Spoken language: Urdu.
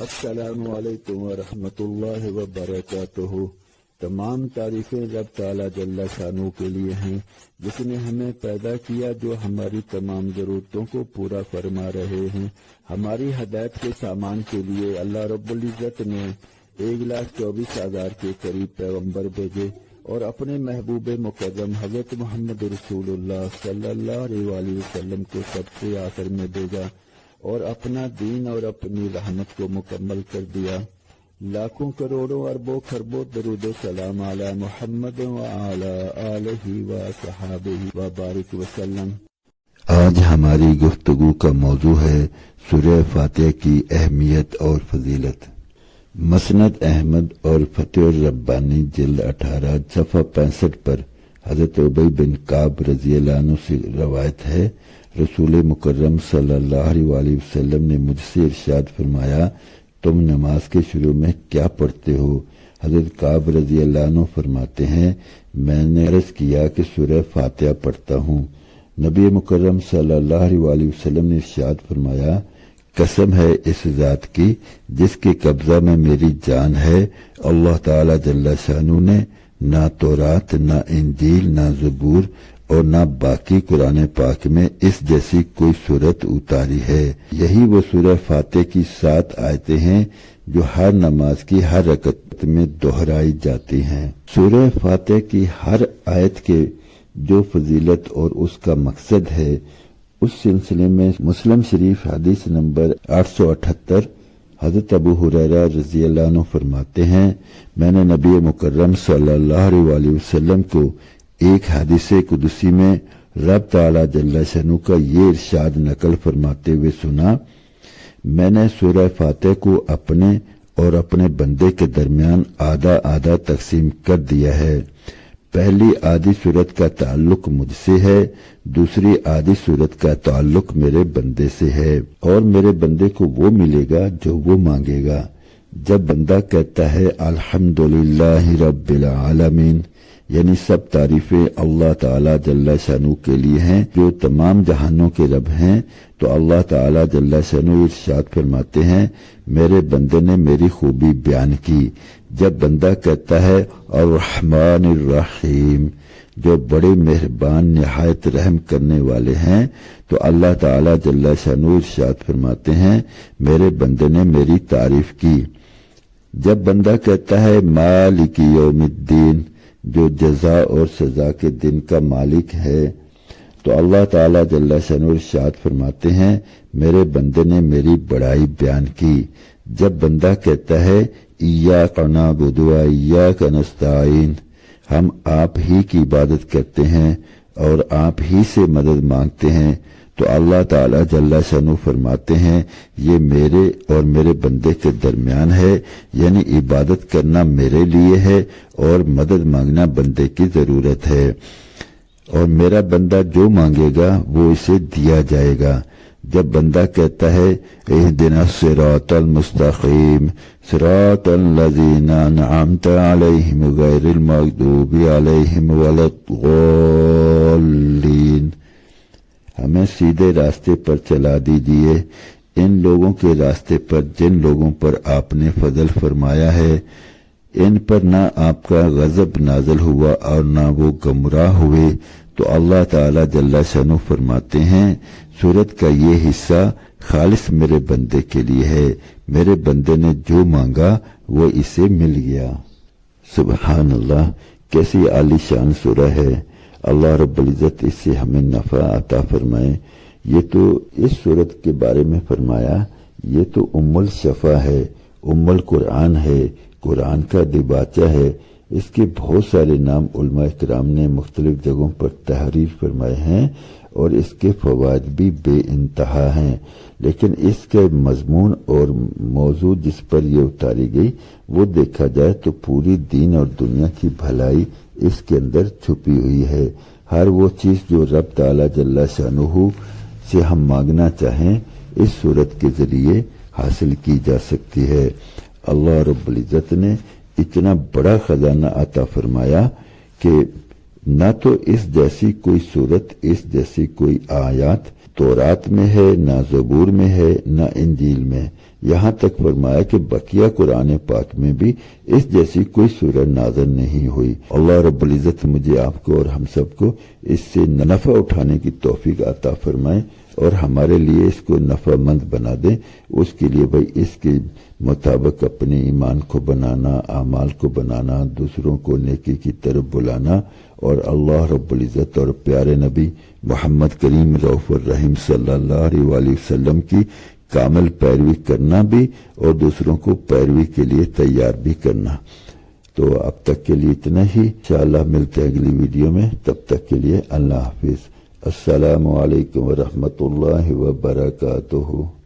السلام علیکم ورحمۃ اللہ وبرکاتہ۔ تمام تعریفیں رب تعالیٰ جل شانہ کے لیے ہیں، جس نے ہمیں پیدا کیا، جو ہماری تمام ضرورتوں کو پورا فرما رہے ہیں۔ ہماری ہدایت کے سامان کے لیے اللہ رب العزت نے 1,24,000 کے قریب پیغمبر بھیجے اور اپنے محبوب مکرم حضرت محمد رسول اللہ صلی اللہ علیہ وسلم کو سب سے آخر میں بھیجا اور اپنا دین اور اپنی رحمت کو مکمل کر دیا۔ لاکھوں کروڑوں اربوں خربوں درود و سلام علی محمد وعلی آلہ وصحابہ وبارک وسلم۔ آج ہماری گفتگو کا موضوع ہے سورہ فاتحہ کی اہمیت اور فضیلت۔ مسند احمد اور فتح الربانی جلد 18 صفحہ 65 پر حضرت ابی بن کعب رضی اللہ عنہ سے روایت ہے، رسول مکرم صلی اللہ علیہ وسلم نے مجھ سے ارشاد فرمایا، تم نماز کے شروع میں کیا پڑھتے ہو؟ حضرت کعب رضی اللہ عنہ فرماتے ہیں، میں نے عرض کیا کہ سورہ فاتحہ پڑھتا ہوں۔ نبی مکرم صلی اللہ علیہ وسلم نے ارشاد فرمایا، قسم ہے اس ذات کی جس کے قبضہ میں میری جان ہے، اللہ تعالی جل شانہ نے نہ تورات، نہ انجیل، نہ زبور اور نہ باقی قرآن پاک میں اس جیسی کوئی صورت اتاری ہے۔ یہی وہ سورہ فاتحہ کی 7 آیتیں ہیں جو ہر نماز کی ہر رکعت میں دہرائی جاتی ہیں۔ سورہ فاتحہ کی ہر آیت کے جو فضیلت اور اس کا مقصد ہے، اس سلسلے میں مسلم شریف حدیث نمبر 878 حضرت ابو ہریرہ رضی اللہ عنہ فرماتے ہیں، میں نے نبی مکرم صلی اللہ علیہ وسلم کو ایک حدیث قدسی میں رب تعالی جل شانہ کا یہ ارشاد نقل فرماتے ہوئے سنا، میں نے سورہ فاتحہ کو اپنے اور اپنے بندے کے درمیان آدھا آدھا تقسیم کر دیا ہے۔ پہلی آدھی صورت کا تعلق مجھ سے ہے، دوسری آدھی صورت کا تعلق میرے بندے سے ہے، اور میرے بندے کو وہ ملے گا جو وہ مانگے گا۔ جب بندہ کہتا ہے الحمدللہ رب العالمین، یعنی سب تعریفیں اللہ تعالی جل شانہ کے لیے ہیں جو تمام جہانوں کے رب ہیں، تو اللہ تعالی جل شانہ ارشاد فرماتے ہیں، میرے بندے نے میری خوبی بیان کی۔ جب بندہ کہتا ہے الرحمن الرحیم، جو بڑے مہربان نہایت رحم کرنے والے ہیں، تو اللہ تعالی جل شانہ ارشاد فرماتے ہیں، میرے بندے نے میری تعریف کی۔ جب بندہ کہتا ہے مالک یوم الدین، جو جزا اور سزا کے دن کا مالک ہے، تو اللہ تعالی جل شانہ ارشاد فرماتے ہیں، میرے بندے نے میری بڑائی بیان کی۔ جب بندہ کہتا ہے ایاک نعبد و ایاک نستعین، ہم آپ ہی کی عبادت کرتے ہیں اور آپ ہی سے مدد مانگتے ہیں، تو اللہ تعالی جل شانہ فرماتے ہیں، یہ میرے اور میرے بندے کے درمیان ہے، یعنی عبادت کرنا میرے لیے ہے اور مدد مانگنا بندے کی ضرورت ہے، اور میرا بندہ جو مانگے گا وہ اسے دیا جائے گا۔ جب بندہ کہتا ہے اہدنا الصراط المستقیم صراط الذین انعمت علیہم غیر المغضوب علیہم ولا الضالین، ہمیں سیدھے راستے پر چلا دیجیے، ان لوگوں کے راستے پر جن لوگوں پر آپ نے فضل فرمایا ہے، ان پر نہ آپ کا غضب نازل ہوا اور نہ وہ گمراہ ہوئے۔ تو اللہ تعالی جل شانہ فرماتے ہیں، سورت کا یہ حصہ خالص میرے بندے کے لیے ہے، میرے بندے نے جو مانگا وہ اسے مل گیا۔ سبحان اللہ، کیسی عالی شان سورہ ہے، اللہ رب العزت اس سے ہمیں نفع عطا فرمائے۔ یہ تو اس سورت کے بارے میں فرمایا، یہ تو ام الشفا ہے، ام القرآن ہے، قرآن کا دباچہ ہے۔ اس کے بہت سارے نام علماء کرام نے مختلف جگہوں پر تحریر فرمائے ہیں اور اس کے فوائد بھی بے انتہا ہیں، لیکن اس کے مضمون اور موضوع جس پر یہ اتاری گئی وہ دیکھا جائے تو پوری دین اور دنیا کی بھلائی اس کے اندر چھپی ہوئی ہے۔ ہر وہ چیز جو رب تعالی جل شانہ سے ہم مانگنا چاہیں اس صورت کے ذریعے حاصل کی جا سکتی ہے۔ اللہ رب العزت نے اتنا بڑا خزانہ عطا فرمایا کہ نہ تو اس جیسی کوئی صورت، اس جیسی کوئی آیات تورات میں ہے، نہ زبور میں ہے، نہ انجیل میں، یہاں تک فرمایا کہ بقیہ قرآن پاک میں بھی اس جیسی کوئی سورہ نازل نہیں ہوئی۔ اللہ رب العزت مجھے آپ کو اور ہم سب کو اس سے نفع اٹھانے کی توفیق عطا فرمائے اور ہمارے لیے اس کو نفع مند بنا دیں۔ اس کے لیے بھائی اس کے مطابق اپنے ایمان کو بنانا، اعمال کو بنانا، دوسروں کو نیکی کی طرف بلانا، اور اللہ رب العزت اور پیارے نبی محمد کریم رؤوف الرحیم صلی اللہ علیہ وآلہ وسلم کی کامل پیروی کرنا بھی، اور دوسروں کو پیروی کے لیے تیار بھی کرنا۔ تو اب تک کے لیے اتنا ہی، انشاءاللہ ملتے ہیں اگلی ویڈیو میں، تب تک کے لیے اللہ حافظ۔ السلام علیکم ورحمۃ اللہ وبرکاتہ۔